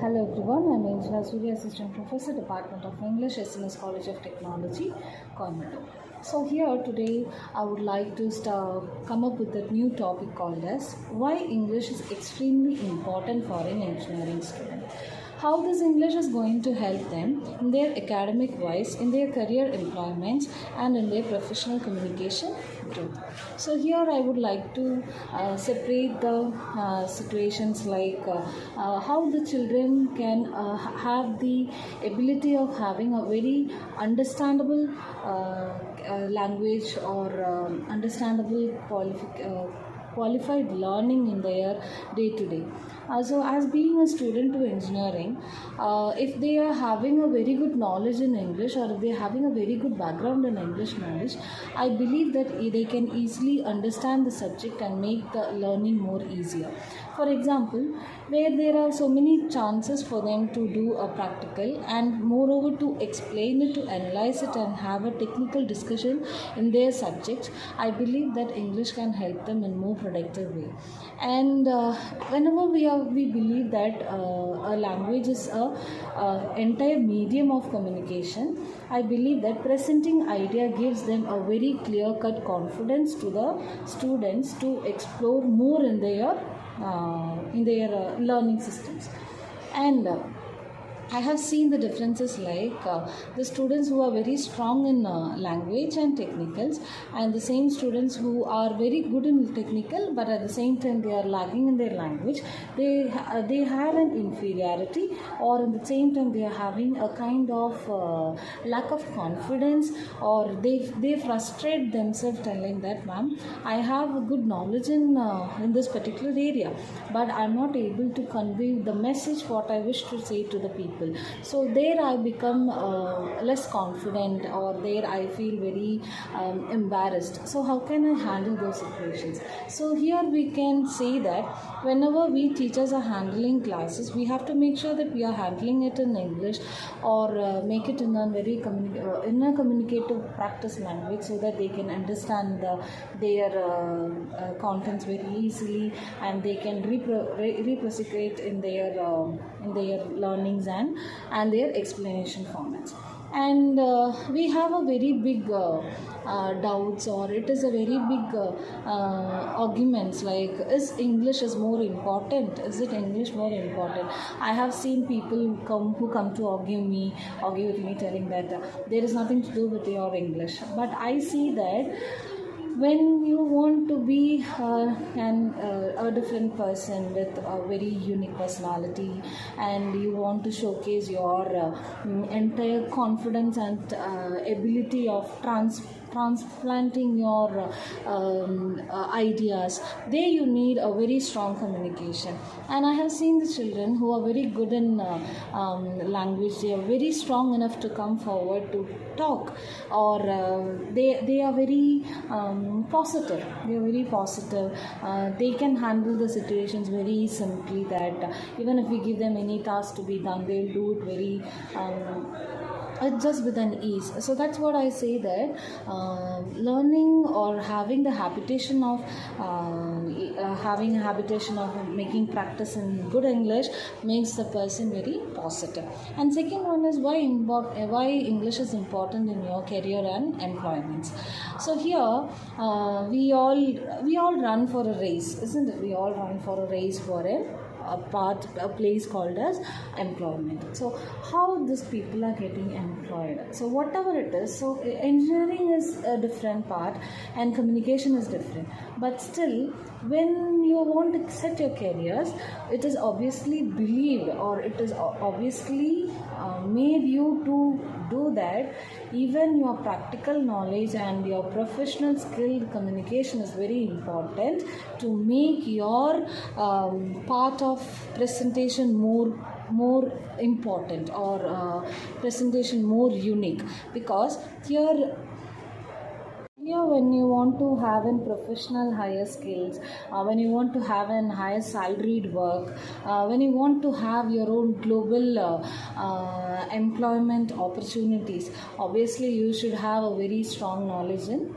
Hello everyone, I'm Angela Surya, Assistant Professor, Department of English, SNS College of Technology, Coimbatore. So here today I would like to come up with a new topic called as why English is extremely important for an engineering student. How this English is going to help them in their academic wise, in their career employments and in their professional communication growth. So here I would like to separate the situations like how the children can have the ability of having a very understandable language or understandable qualified learning in their day-to-day. So as being a student to engineering, if they are having a very good knowledge in English or if they are having a very good background in English knowledge, I believe that they can easily understand the subject and make the learning more easier. For example, where there are so many chances for them to do a practical and moreover to explain it, to analyze it and have a technical discussion in their subjects, I believe that English can help them in more productive way. And whenever we believe that a language is a entire medium of communication, I believe that presenting idea gives them a very clear-cut confidence to the students to explore more in their learning systems. And I have seen the differences like the students who are very strong in language and technicals, and the same students who are very good in technical but at the same time they are lagging in their language. They have an inferiority, or at the same time they are having a kind of lack of confidence, or they frustrate themselves telling that, ma'am, I have a good knowledge in this particular area, but I am not able to convey the message what I wish to say to the people. So there I become less confident, or there I feel very embarrassed. So how can I handle those situations? So here we can say that whenever we teachers are handling classes, we have to make sure that we are handling it in English, or make it in a very communicative practice language, so that they can understand their contents very easily, and they can reciprocate in their learnings and their explanation formats. And we have a very big doubts, or it is a very big arguments like, is English is more important? Is it English more important? I have seen people who come to argue with me telling that there is nothing to do with your English. But I see that when you want to be a different person with a very unique personality, and you want to showcase your entire confidence and ability of transplanting your ideas, there you need a very strong communication. And I have seen the children who are very good in language. They are very strong enough to come forward to talk, or they are very positive. They are very positive. They can handle the situations very simply, that even if we give them any task to be done, they'll do it very just with an ease. So that's what I say, that learning or having the habitation of making practice in good English makes the person very positive. And second one is why English is important in your career and employments. So here we all run for a race, isn't it? We all run for a race for a place called as employment. So how these people are getting employed? So whatever it is, so engineering is a different part and communication is different, but still when you want to set your careers, it is obviously believed, or it is obviously made you to do that. Even your practical knowledge and your professional skilled communication is very important to make your part of presentation more important, or presentation more unique. Because here when you want to have in professional higher skills, when you want to have an higher salaried work, when you want to have your own global employment opportunities, obviously you should have a very strong knowledge in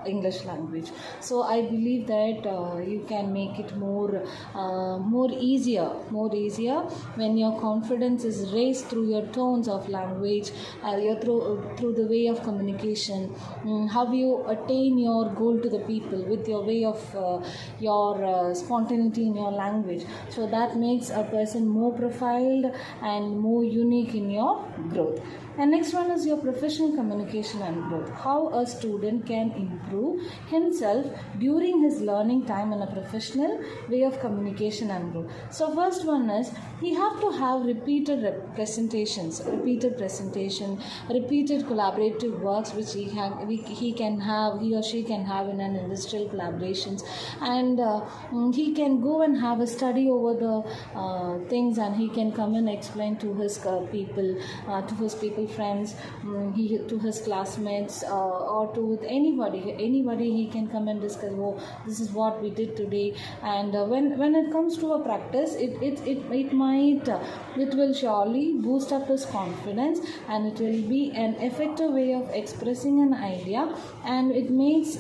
English language. So I believe that you can make it more easier when your confidence is raised through your tones of language, through the way of communication, how you attain your goal to the people with your way of your spontaneity in your language. So that makes a person more profiled and more unique in your growth. And next one is your professional communication and growth. How a student can improve himself during his learning time in a professional way of communication and growth. So first one is he have to have repeated collaborative works which he or she can have in an industrial collaborations, and he can go and have a study over the things, and he can come and explain to his people friends, to his classmates, or to anybody he can come and discuss, oh, this is what we did today. And when it comes to a practice, it will surely boost up his confidence, and it will be an effective way of expressing an idea, and it makes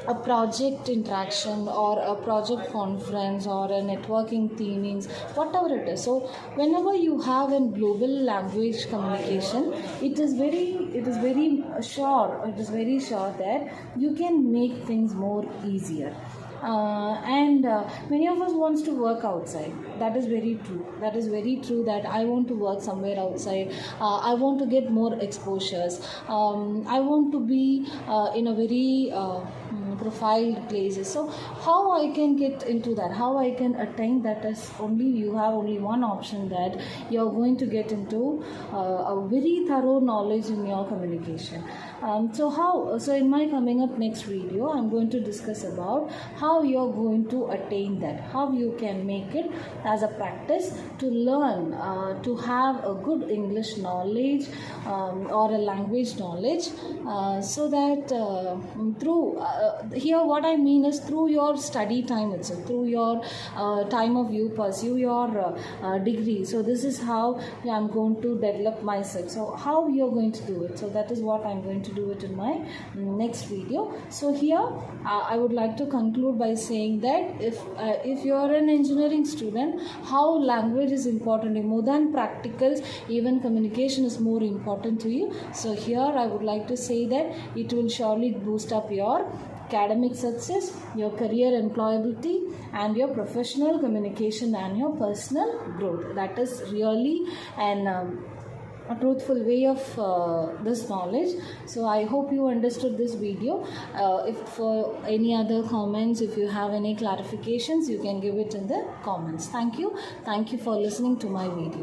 a project interaction or a project conference or a networking themings, whatever it is. So whenever you have a global language communication, it is very sure that you can make things more easier. And many of us wants to work outside. That is very true that I want to work somewhere outside. I want to get more exposures. I want to be in a very profiled places. So how I can get into that, how I can attain that, is you have only one option, that you're going to get into a very thorough knowledge in your communication. So in my coming up next video, I'm going to discuss about how you're going to attain that, how you can make it as a practice to learn, to have a good English knowledge or a language knowledge, so that through here what I mean is through your study time itself, through your time of you pursue your degree. So this is how I'm going to develop myself. So how you're going to do it, so that is what I'm going to do it in my next video. So here I would like to conclude by saying that if you are an engineering student, how language is important more than practicals, even communication is more important to you. So here I would like to say that it will surely boost up your academic success, your career employability, and your professional communication and your personal growth. That is really a truthful way of this knowledge. So I hope you understood this video. If for any other comments, if you have any clarifications, you can give it in the comments. Thank you for listening to my video.